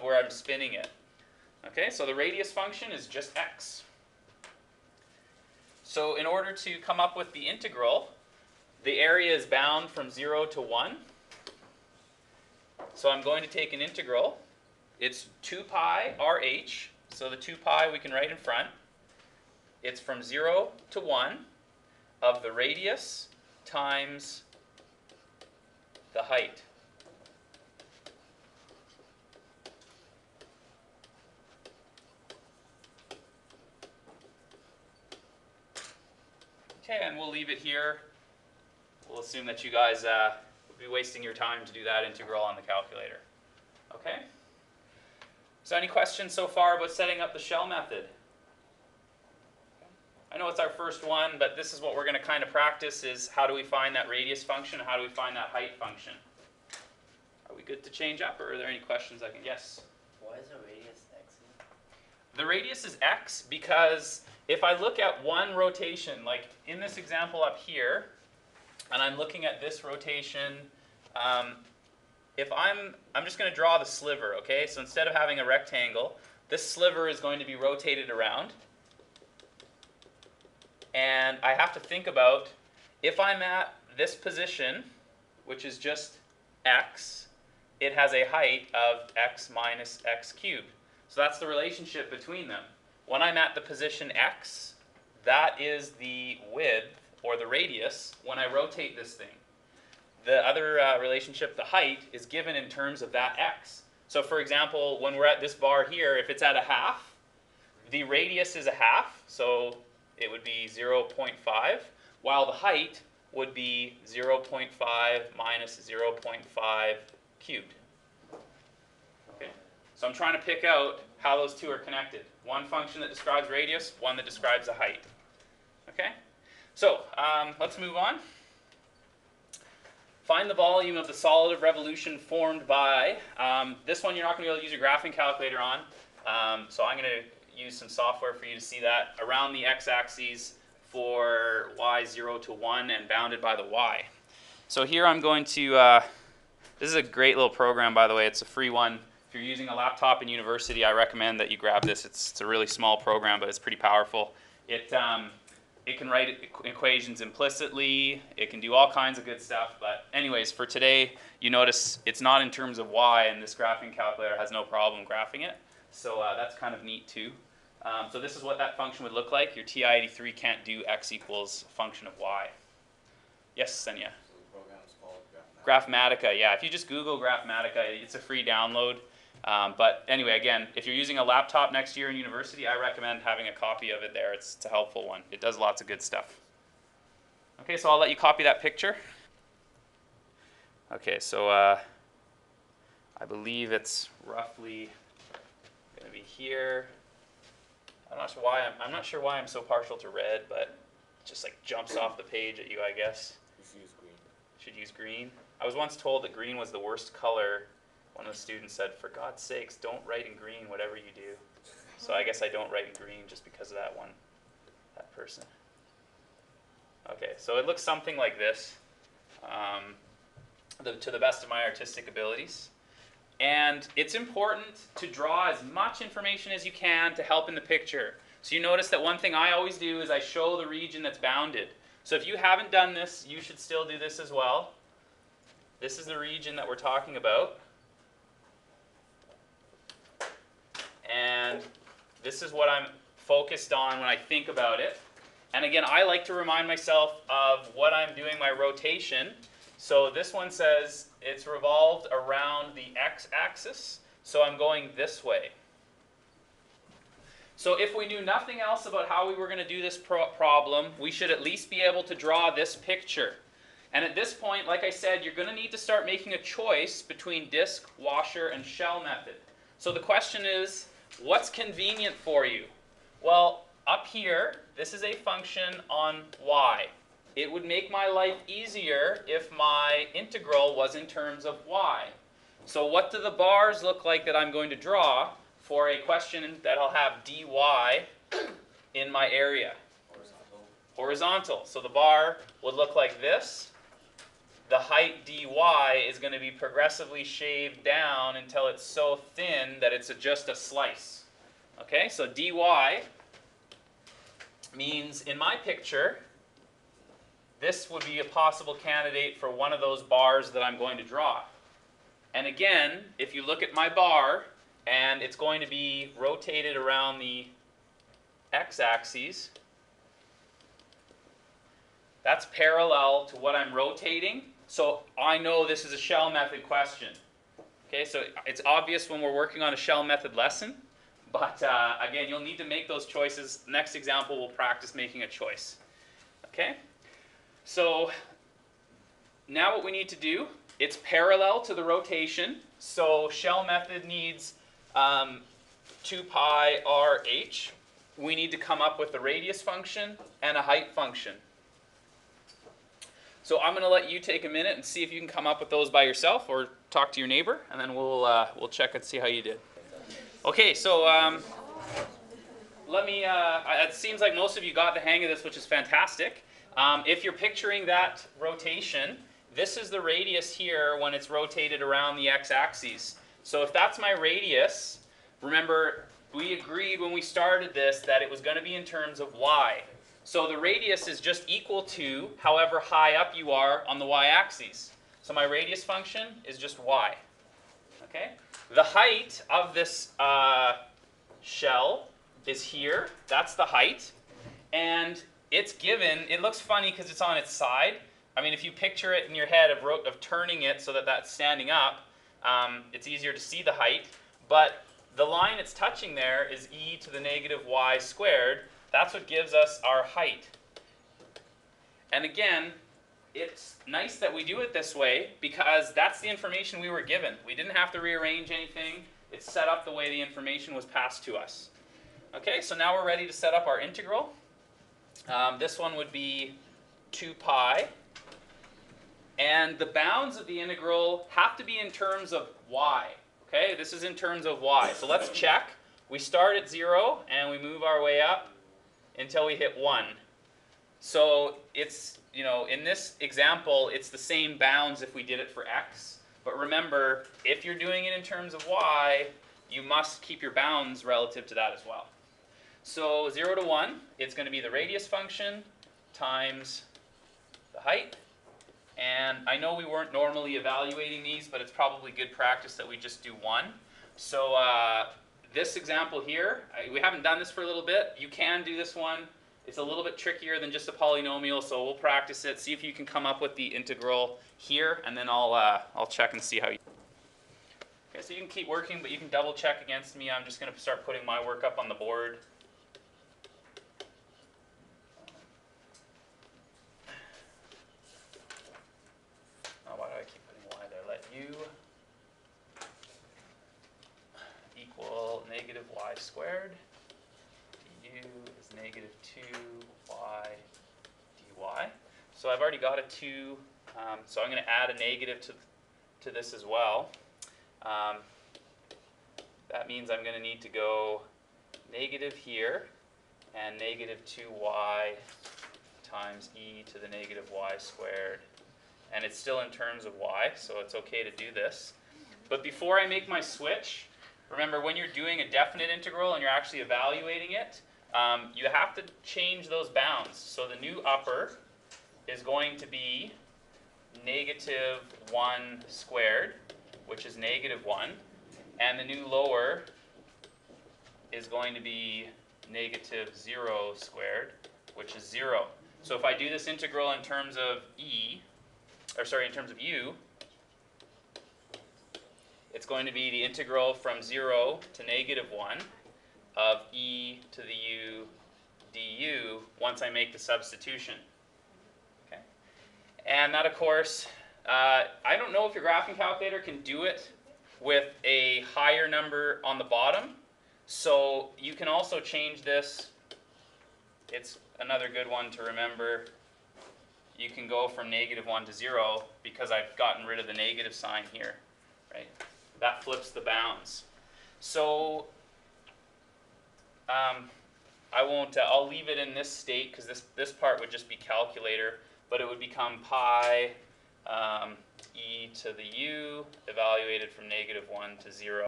where I'm spinning it. Okay, so the radius function is just x. So in order to come up with the integral, the area is bound from 0 to 1. So I'm going to take an integral. It's 2 pi rh, so the 2 pi we can write in front. It's from 0 to 1 of the radius times the height. Okay, and we'll leave it here. We'll assume that you guys will be wasting your time to do that integral on the calculator. Okay? So any questions so far about setting up the shell method? I know it's our first one, but this is what we're going to kind of practice, is how do we find that radius function, how do we find that height function? Are we good to change up, or are there any questions I can... Yes? Why is the radius x? The radius is x because if I look at one rotation, like in this example up here, and I'm looking at this rotation, if I'm just going to draw the sliver, okay? So instead of having a rectangle, this sliver is going to be rotated around. And I have to think about, if I'm at this position, which is just x, it has a height of x minus x cubed. So that's the relationship between them. When I'm at the position x, that is the width, or the radius, when I rotate this thing. The other relationship, the height, is given in terms of that x. So for example, when we're at this bar here, if it's at a half, the radius is a half, so it would be 0.5, while the height would be 0.5 minus 0.5 cubed. Okay? So I'm trying to pick out how those two are connected. One function that describes radius, one that describes the height. Okay? So let's move on. Find the volume of the solid of revolution formed by, this one you're not going to be able to use your graphing calculator on, so I'm going to use some software for you to see that, around the x-axis for y 0 to 1 and bounded by the y. So here I'm going to, this is a great little program, by the way. It's a free one. If you're using a laptop in university, I recommend that you grab this. It's a really small program, but it's pretty powerful. It can write equations implicitly. It can do all kinds of good stuff. But anyways, for today, you notice it's not in terms of y, and this graphing calculator has no problem graphing it. So that's kind of neat too. So this is what that function would look like. Your TI-83 can't do x equals function of y. Yes, Senya? So the program is called Graphmatica. Graphmatica, yeah. If you just Google Graphmatica, it's a free download. But anyway, again, if you're using a laptop next year in university, I recommend having a copy of it there. It's a helpful one. It does lots of good stuff. Okay, so I'll let you copy that picture. Okay, so I believe it's roughly going to be here. I'm not sure why I'm so partial to red, but it just like jumps off the page at you, I guess. You should use green. Should use green. I was once told that green was the worst color. One of the students said, for God's sakes, don't write in green whatever you do. So I guess I don't write in green just because of that person. Okay, so it looks something like this, to the best of my artistic abilities. And it's important to draw as much information as you can to help in the picture. So you notice that one thing I always do is I show the region that's bounded. So if you haven't done this, you should still do this as well. This is the region that we're talking about. And this is what I'm focused on when I think about it. And again, I like to remind myself of what I'm doing my rotation. So this one says it's revolved around the x-axis, so I'm going this way. So if we knew nothing else about how we were going to do this problem, we should at least be able to draw this picture. And at this point, like I said, you're going to need to start making a choice between disk, washer, and shell method. So the question is, what's convenient for you? Well, up here, this is a function on y. It would make my life easier if my integral was in terms of y. So what do the bars look like that I'm going to draw for a question that I'll have dy in my area? Horizontal. Horizontal. So the bar would look like this. the height dy is going to be progressively shaved down until it's so thin that it's just a slice. Okay, so dy means, in my picture, this would be a possible candidate for one of those bars that I'm going to draw. And again, if you look at my bar, and it's going to be rotated around the x-axis, that's parallel to what I'm rotating. So I know this is a shell method question. Okay, so it's obvious when we're working on a shell method lesson, but again, you'll need to make those choices. Next example, we'll practice making a choice. Okay, so now what we need to do, it's parallel to the rotation, so shell method needs 2 pi rh. We need to come up with a radius function and a height function. So I'm going to let you take a minute and see if you can come up with those by yourself, or talk to your neighbor, and then we'll check and see how you did. Okay, so let me. It seems like most of you got the hang of this, which is fantastic. If you're picturing that rotation, this is the radius here when it's rotated around the x-axis. So if that's my radius, remember we agreed when we started this that it was going to be in terms of y. So the radius is just equal to however high up you are on the y-axis. So my radius function is just y. Okay? The height of this shell is here. That's the height. And it's given, it looks funny because it's on its side. I mean, if you picture it in your head of turning it so that that's standing up, it's easier to see the height. But the line it's touching there is e to the negative y squared. That's what gives us our height. And again, it's nice that we do it this way because that's the information we were given. We didn't have to rearrange anything. It's set up the way the information was passed to us. Okay, so now we're ready to set up our integral. This one would be 2 pi. And the bounds of the integral have to be in terms of y. Okay, this is in terms of y. So let's check. We start at 0 and we move our way up until we hit 1. So it's, in this example, it's the same bounds if we did it for x. But remember, if you're doing it in terms of y, you must keep your bounds relative to that as well. So 0 to 1, it's going to be the radius function times the height. And I know we weren't normally evaluating these, but it's probably good practice that we just do 1. So this example here, we haven't done this for a little bit. You can do this one. It's a little bit trickier than just a polynomial, so we'll practice it. See if you can come up with the integral here, and then I'll check and see how you. Okay, so you can keep working, but you can double check against me. I'm just going to start putting my work up on the board. Oh, why do I keep putting y there? Let u equal negative y squared. Du is negative 2y dy. So I've already got a 2, so I'm going to add a negative to this as well. That means I'm going to need to go negative here and negative 2y times e to the negative y squared. And it's still in terms of y, so it's okay to do this. But before I make my switch, remember when you're doing a definite integral and you're actually evaluating it, you have to change those bounds. So the new upper is going to be negative 1 squared, which is negative 1. And the new lower is going to be negative 0 squared, which is 0. So if I do this integral in terms of in terms of u, it's going to be the integral from 0 to negative 1 of e to the u du once I make the substitution. Okay? And that, of course, I don't know if your graphing calculator can do it with a higher number on the bottom. So you can also change this. It's another good one to remember. You can go from negative 1 to 0 because I've gotten rid of the negative sign here. Right? That flips the bounds. So I'll leave it in this state because this part would just be calculator, but it would become pi e to the u, evaluated from -1 to 0.